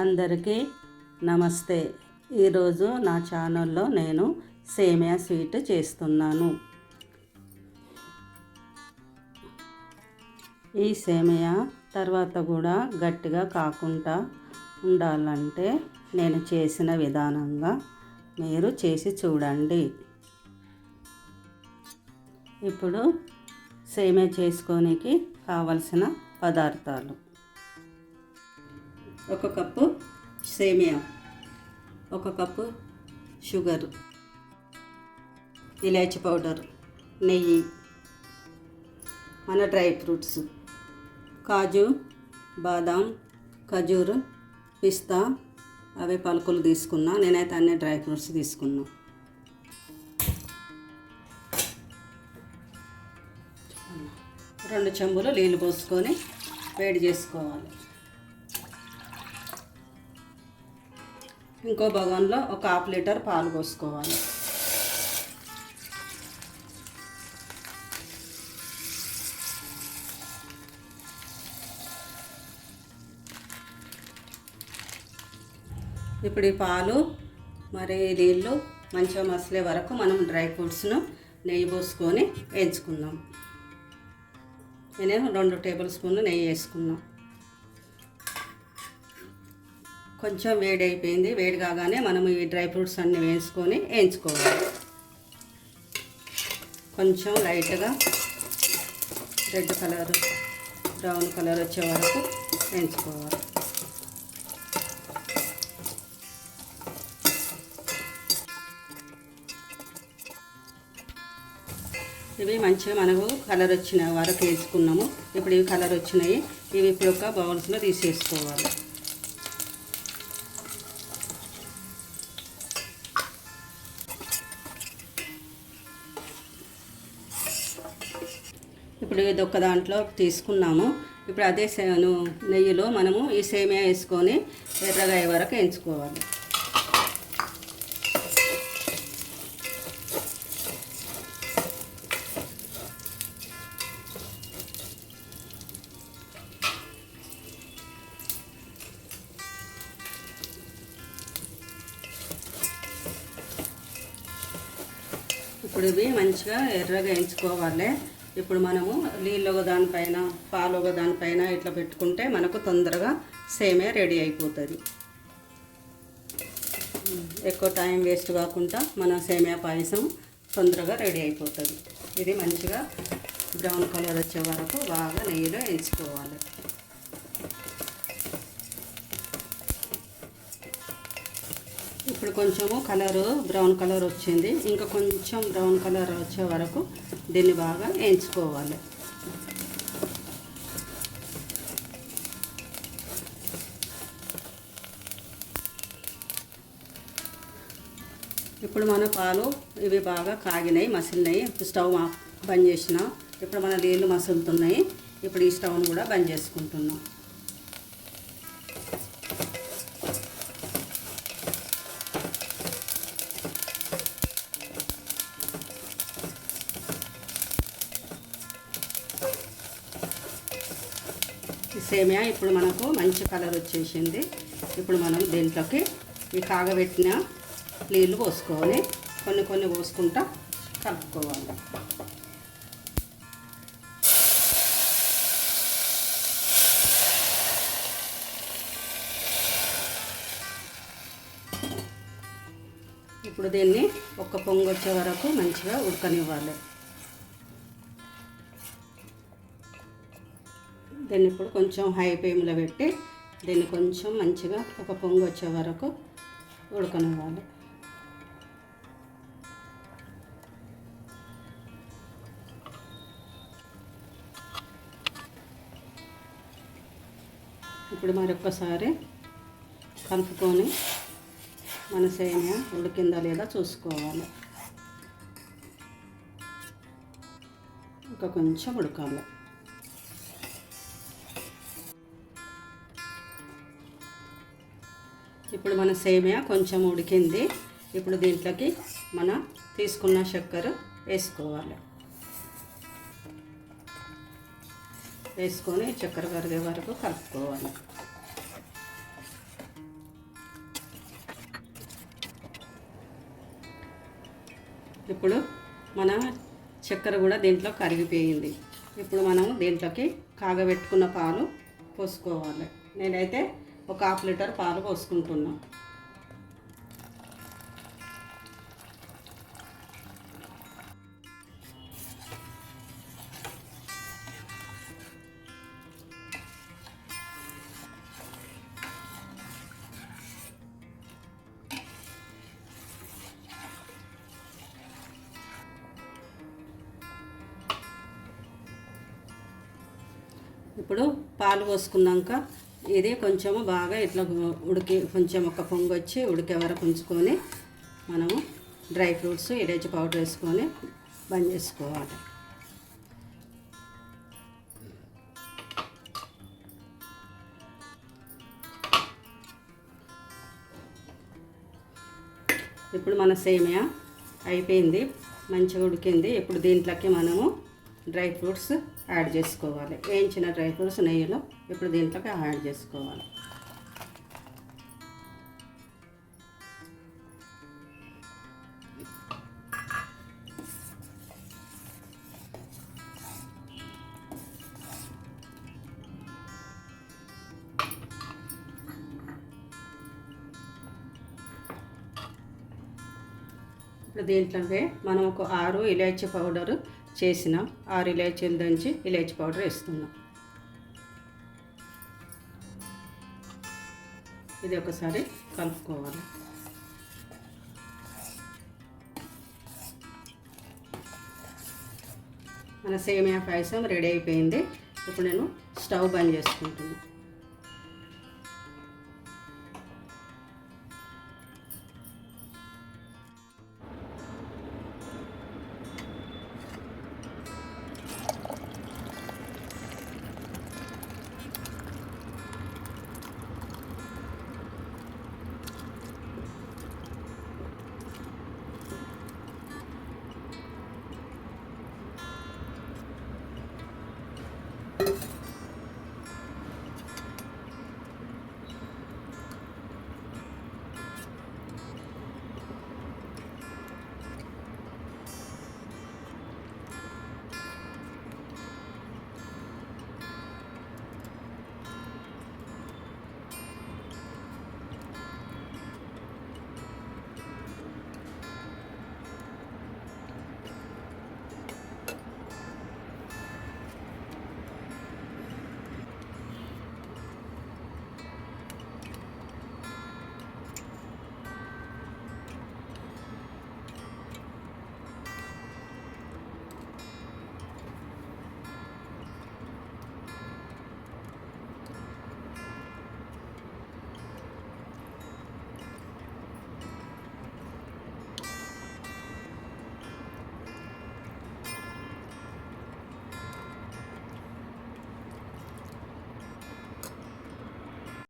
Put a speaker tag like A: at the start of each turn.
A: అందరికీ నమస్తే. ఈరోజు నా ఛానల్లో నేను సేమియా స్వీట్ చేస్తున్నాను. ఈ సేమియా తర్వాత కూడా గట్టిగా కాకుండా ఉండాలంటే నేను చేసిన విధానంగా మీరు చేసి చూడండి. ఇప్పుడు సేమియా చేసుకోనికి కావలసిన పదార్థాలు: 1 కప్పు సేమియా, 1 కప్పు షుగర్, ఇలాచీ పౌడర్, నెయ్యి, మన డ్రై ఫ్రూట్స్ కాజు, బాదాం, ఖజూర్, పిస్తా, అవి పలుకులు తీసుకున్నా. నేనైతే అన్ని డ్రై ఫ్రూట్స్ తీసుకున్నా. రెండు చెంబులు నీళ్ళు పోసుకొని వేడి చేసుకోవాలి. ఇంకో బగోన్లో ఒక 1/2 లీటర్ పాలు పోసుకోవాలి. ఇప్పుడు ఈ పాలు మరి నీళ్ళు మంచిగా మసలే వరకు మనం డ్రై ఫ్రూట్స్ను నెయ్యి పోసుకొని వేయించుకుందాం. నేను 2 టేబుల్ స్పూన్లు నెయ్యి వేసుకున్నాం. కొంచెం వేడి అయిపోయింది. వేడి కాగానే మనం ఈ డ్రై ఫ్రూట్స్ అన్నీ వేసుకొని వేయించుకోవాలి. కొంచెం లైట్గా రెడ్ కలర్, బ్రౌన్ కలర్ వచ్చే వరకు వేయించుకోవాలి. ఇవి మంచిగా మనకు కలర్ వచ్చిన వరకు వేసుకున్నాము. ఇప్పుడు ఇవి కలర్ వచ్చినాయి. ఇవి ఇప్పుడు ఒక బౌల్స్లో తీసేసుకోవాలి. ఇప్పుడు ఇది ఒక దాంట్లో తీసుకున్నాము. ఇప్పుడు అదే నెయ్యిలో మనము ఈ సేమియా వేసుకొని ఎర్రగా అయ్యే వరకు వేయించుకోవాలి. ఇప్పుడు ఇవి మంచిగా ఎర్రగా వేయించుకోవాలి. ఇప్పుడు మనము నీళ్ళు ఒక దానిపైన, పాలు ఒక దానిపైన ఇట్లా పెట్టుకుంటే మనకు తొందరగా సేమియా రెడీ అయిపోతుంది. ఎక్కువ టైం వేస్ట్ కాకుండా మన సేమియా పాయసం తొందరగా రెడీ అయిపోతుంది. ఇది మంచిగా బ్రౌన్ కలర్ వచ్చే వరకు బాగా నెయ్యిలో వేయించుకోవాలి. ఇప్పుడు కొంచెము కలరు బ్రౌన్ కలర్ వచ్చింది. ఇంకా కొంచెం బ్రౌన్ కలర్ వచ్చే వరకు దీన్ని బాగా వేయించుకోవాలి. ఇప్పుడు మన పాలు ఇవి బాగా కాగినాయి, మసిలినాయి. స్టవ్ బంద్ చేసిన. ఇప్పుడు మన నీళ్ళు మసులుతున్నాయి. ఇప్పుడు ఈ స్టవ్ను కూడా బంద్ చేసుకుంటున్నాం. సేమియా ఇప్పుడు మనకు మంచి కలర్ వచ్చేసింది. ఇప్పుడు మనం దీంట్లోకి ఈ కాగబెట్టిన నీళ్ళు పోసుకోవాలి. కొన్ని పోసుకుంటా కలుపుకోవాలి. ఇప్పుడు దీన్ని ఒక పొంగు వచ్చే వరకు మంచిగా ఉడకనివ్వాలి. దీన్ని ఇప్పుడు కొంచెం హై ఫ్లేమ్లో పెట్టి దీన్ని కొంచెం మంచిగా ఒక పొంగు వచ్చే వరకు ఉడకనివ్వాలి. ఇప్పుడు మరొకసారి కలుపుకొని మన సేమియా ఉడికిందా లేదా చూసుకోవాలి. ఇంకా కొంచెం ఉడకాలి. ఇప్పుడు మన సేమియా కొంచెం ఉడికింది. ఇప్పుడు దీంట్లోకి మనం తీసుకున్న చక్కెర వేసుకోవాలి. వేసుకొని చక్కెర కరిగే వరకు కలుపుకోవాలి. ఇప్పుడు మన చక్కెర కూడా దీంట్లో కరిగిపోయింది. ఇప్పుడు మనం దీంట్లోకి కాగబెట్టుకున్న పాలు పోసుకోవాలి. నేనైతే ఒక 1/2 లీటర్ పాలు పోసుకుంటున్నా. ఇప్పుడు పాలు పోసుకున్నాక ఇది కొంచెము బాగా ఇట్లా ఉడికి కొంచెం ఒక పొంగు వచ్చి ఉడికే వరకు ఉంచుకొని మనము డ్రై ఫ్రూట్స్ ఇలాచి పౌడర్ వేసుకొని బంద్ చేసుకోవాలి. ఇప్పుడు మన సేమియా అయిపోయింది, మంచిగా ఉడికింది. ఇప్పుడు దీంట్లోకి మనము డ్రై ఫ్రూట్స్ యాడ్ చేసుకోవాలి. వేయించిన డ్రై ఫ్రూట్స్ నెయ్యిలో ఇప్పుడు దీంట్లోకి యాడ్ చేసుకోవాలి. ఇప్పుడు దీంట్లోకి మనం ఒక 6 ఇలాచీ పౌడరు చేసిన 6 ఇలాచీలు దంచి ఇలాచీ పౌడర్ వేస్తున్నాం. ఇది ఒకసారి కలుపుకోవాలి. మన సేమియా పాయసం రెడీ అయిపోయింది. ఇప్పుడు నేను స్టవ్ బంద్ చేసుకుంటున్నాను.